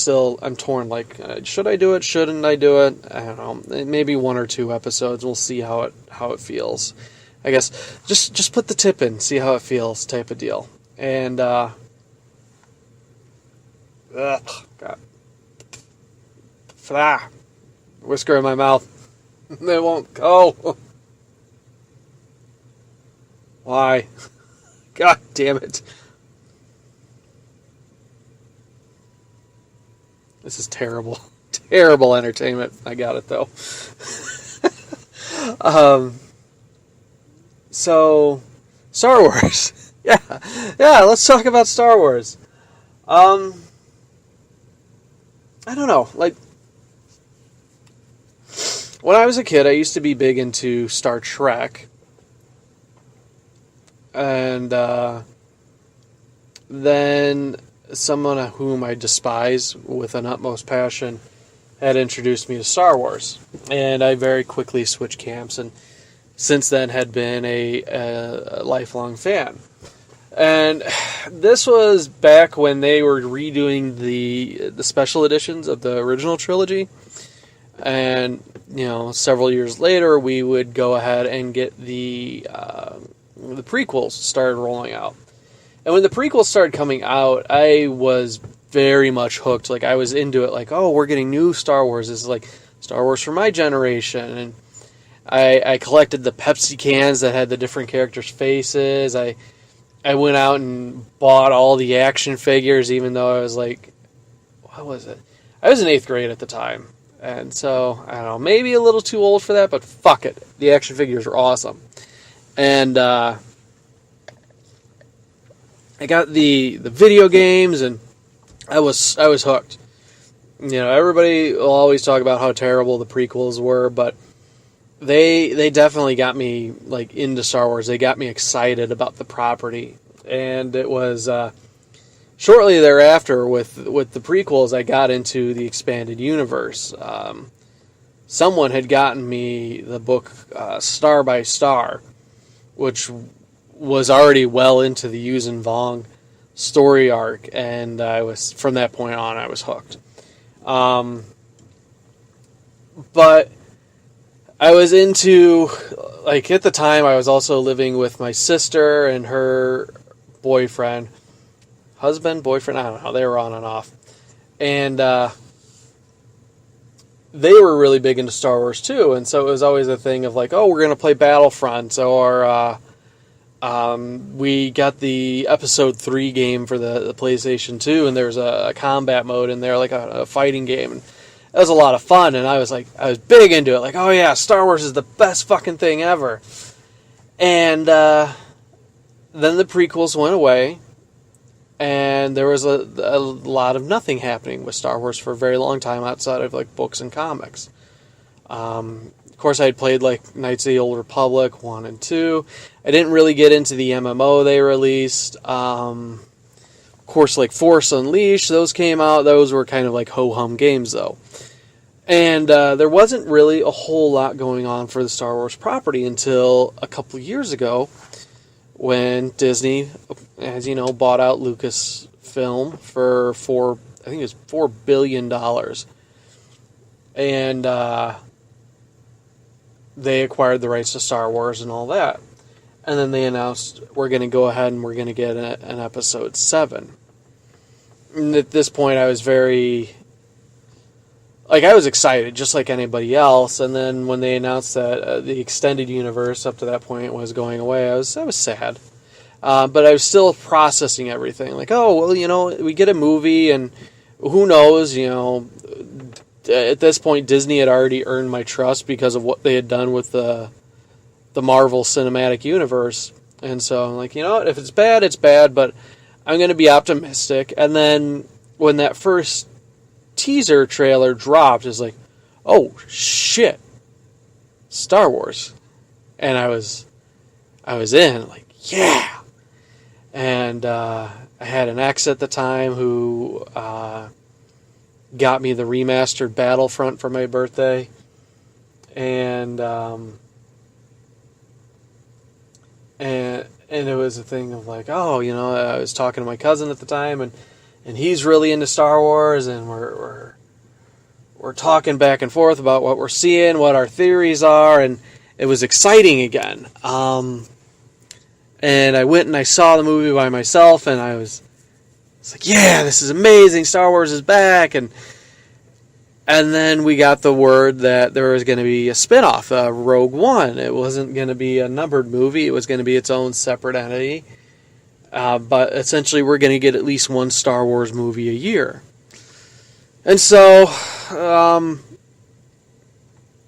torn. Like, should I do it? Shouldn't I do it? I don't know. Maybe 1 or 2 episodes. We'll see how it feels. I guess just put the tip in, see how it feels, type of deal. And God. Whisker in my mouth. They won't go. Why? God damn it. This is terrible. Terrible entertainment. I got it, though. So, Star Wars. Yeah, let's talk about Star Wars. I don't know, like, when I was a kid, I used to be big into Star Trek, and then someone whom I despise with an utmost passion had introduced me to Star Wars, and I very quickly switched camps, and since then had been a lifelong fan. And this was back when they were redoing the special editions of the original trilogy. And, you know, several years later, we would go ahead and get the prequels started rolling out. And when the prequels started coming out, I was very much hooked. Like, I was into it. Like, oh, we're getting new Star Wars. This is like Star Wars for my generation. And I collected the Pepsi cans that had the different characters' faces. I went out and bought all the action figures, even though I was like, what was it? I was in 8th grade at the time. And so, I don't know, maybe a little too old for that, but fuck it. The action figures are awesome. And I got the video games, and I was hooked. You know, everybody will always talk about how terrible the prequels were, but they definitely got me, like, into Star Wars. They got me excited about the property. And it was shortly thereafter with the prequels, I got into the expanded universe. Someone had gotten me the book Star by Star, which was already well into the Yuuzhan Vong story arc, and from that point on, I was hooked. But I was into, like, at the time, I was also living with my sister and her boyfriend, boyfriend, I don't know, they were on and off. And they were really big into Star Wars too, and so it was always a thing of like, oh, we're going to play Battlefront, or we got the Episode 3 game for the PlayStation 2, and there's a combat mode in there, like a fighting game, and that was a lot of fun, and I was big into it, like, oh yeah, Star Wars is the best fucking thing ever. And then the prequels went away, and there was a lot of nothing happening with Star Wars for a very long time outside of like books and comics. Of course, I had played like Knights of the Old Republic 1 and 2. I didn't really get into the MMO they released. Of course, like Force Unleashed, those came out. Those were kind of like ho-hum games, though. And there wasn't really a whole lot going on for the Star Wars property until a couple years ago, when Disney, as you know, bought out Lucasfilm for $4 billion. And they acquired the rights to Star Wars and all that. And then they announced, we're going to go ahead and we're going to get an Episode 7. And at this point, I was I was excited, just like anybody else. And then when they announced that the extended universe up to that point was going away, I was sad. But I was still processing everything. Like, oh, well, we get a movie, and who knows, at this point, Disney had already earned my trust because of what they had done with the Marvel Cinematic Universe. And so I'm like, if it's bad, it's bad, but I'm going to be optimistic. And then when that first teaser trailer dropped, it's like, oh shit, Star Wars. And I was in, like, yeah. And I had an ex at the time who got me the remastered Battlefront for my birthday, and it was a thing of like, oh, I was talking to my cousin at the time, and he's really into Star Wars, and we're talking back and forth about what we're seeing, what our theories are, and it was exciting again. And I went and I saw the movie by myself, and it's like, yeah, this is amazing, Star Wars is back, and then we got the word that there was going to be a spin-off, Rogue One. It wasn't going to be a numbered movie, it was going to be its own separate entity. But essentially, we're going to get at least one Star Wars movie a year. And so,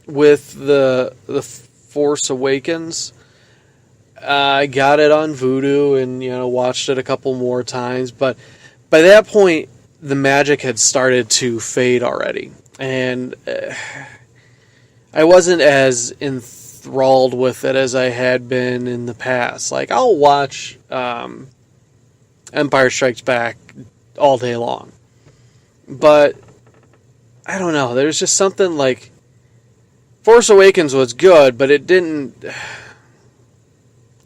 with the Force Awakens, I got it on Vudu and watched it a couple more times. But by that point, the magic had started to fade already, and I wasn't as enthralled with it as I had been in the past. Like, I'll watch Empire Strikes Back all day long, but I don't know, there's just something like Force Awakens was good, but it didn't,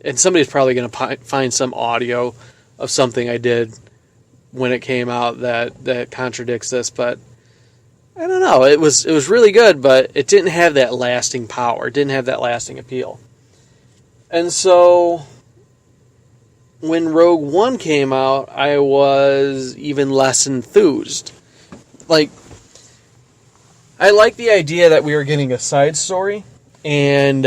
and somebody's probably going to find some audio of something I did when it came out that contradicts this, but I don't know, it was really good, but it didn't have that lasting power, it didn't have that lasting appeal. And so when Rogue One came out, I was even less enthused. Like, I like the idea that we were getting a side story, and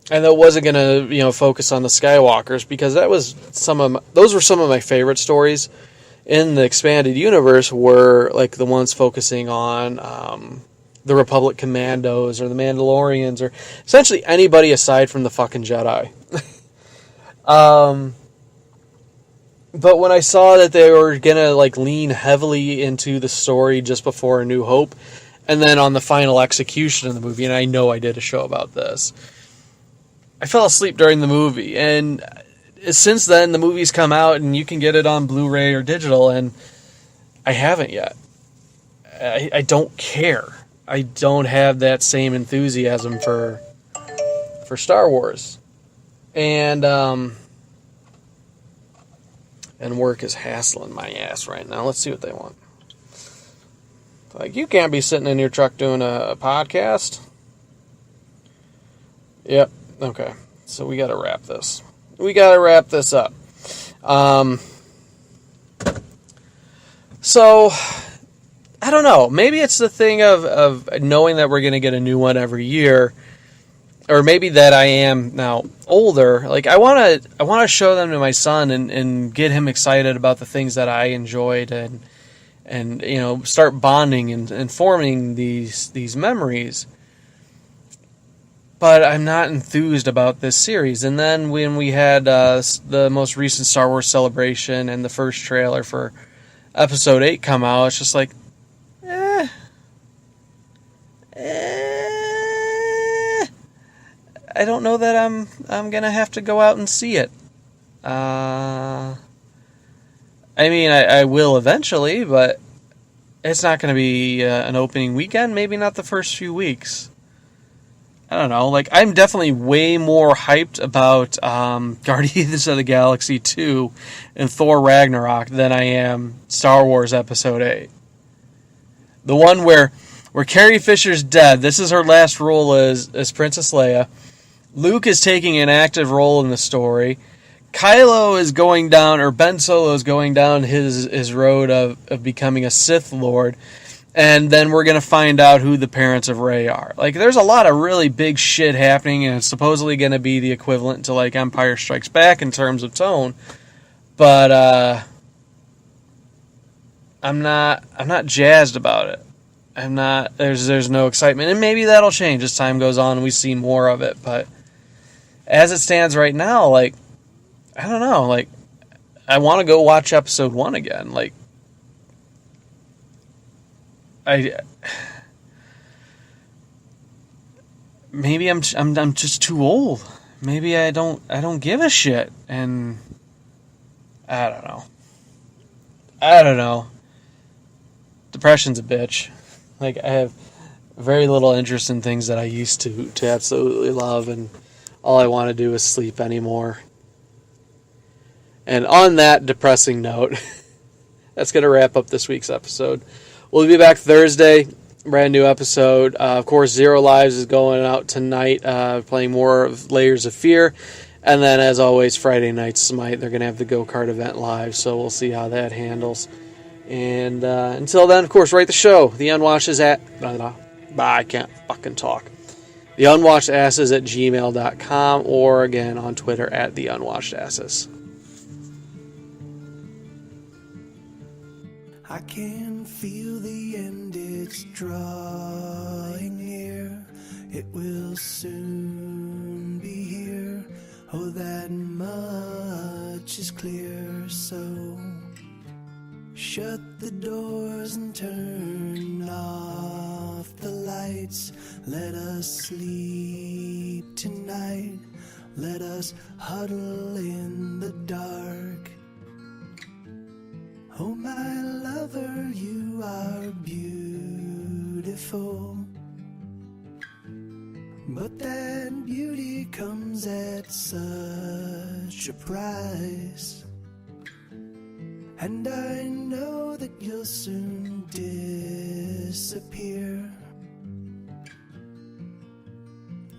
that wasn't going to, focus on the Skywalkers, because those were some of my favorite stories in the expanded universe, were like the ones focusing on the Republic Commandos or the Mandalorians, or essentially anybody aside from the fucking Jedi. But when I saw that they were gonna lean heavily into the story just before A New Hope, and then on the final execution of the movie, and I know I did a show about this, I fell asleep during the movie. And since then, the movie's come out, and you can get it on Blu-ray or digital, and I haven't yet. I don't care. I don't have that same enthusiasm for Star Wars. And work is hassling my ass right now. Let's see what they want. Like, you can't be sitting in your truck doing a podcast. Yep. Okay. So we got to wrap this. We got to wrap this up. So I don't know. Maybe it's the thing of knowing that we're going to get a new one every year. Or maybe that I am now older. Like, I want to show them to my son and get him excited about the things that I enjoyed and start bonding and forming these memories. But I'm not enthused about this series. And then when we had the most recent Star Wars Celebration and the first trailer for Episode 8 come out, it's just like, I don't know that I'm gonna have to go out and see it. I mean, I will eventually, but it's not gonna be an opening weekend. Maybe not the first few weeks. I don't know. Like, I'm definitely way more hyped about Guardians of the Galaxy 2 and Thor Ragnarok than I am Star Wars Episode 8. The one where Carrie Fisher's dead. This is her last role as Princess Leia. Luke is taking an active role in the story. Kylo is going down, or Ben Solo is going down his road of becoming a Sith Lord. And then we're going to find out who the parents of Rey are. Like, there's a lot of really big shit happening, and it's supposedly going to be the equivalent to, like, Empire Strikes Back in terms of tone. But, I'm not jazzed about it. I'm not, there's no excitement. And maybe that'll change as time goes on and we see more of it, but as it stands right now, like, I don't know, like, I want to go watch Episode 1 again. Like, maybe I'm just too old. Maybe I don't give a shit, and I don't know. Depression's a bitch. Like, I have very little interest in things that I used to absolutely love, and all I want to do is sleep anymore. And on that depressing note, that's going to wrap up this week's episode. We'll be back Thursday, brand new episode. Of course, Zero Lives is going out tonight, playing more of Layers of Fear. And then, as always, Friday night Smite. They're going to have the go-kart event live, so we'll see how that handles. And until then, of course, write the show. The Unwatched is at... I can't fucking talk. The Unwatched Asses at gmail.com, or again on Twitter at The Unwatched Asses. I can feel the end, it's drawing near. It will soon be here. Oh, that much is clear. So shut the doors and turn off the lights. Let us sleep tonight. Let us huddle in the dark. Oh, my lover, you are beautiful, but that beauty comes at such a price. And I know that you'll soon disappear,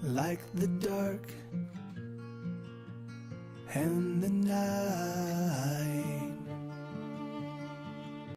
like the dark and the night.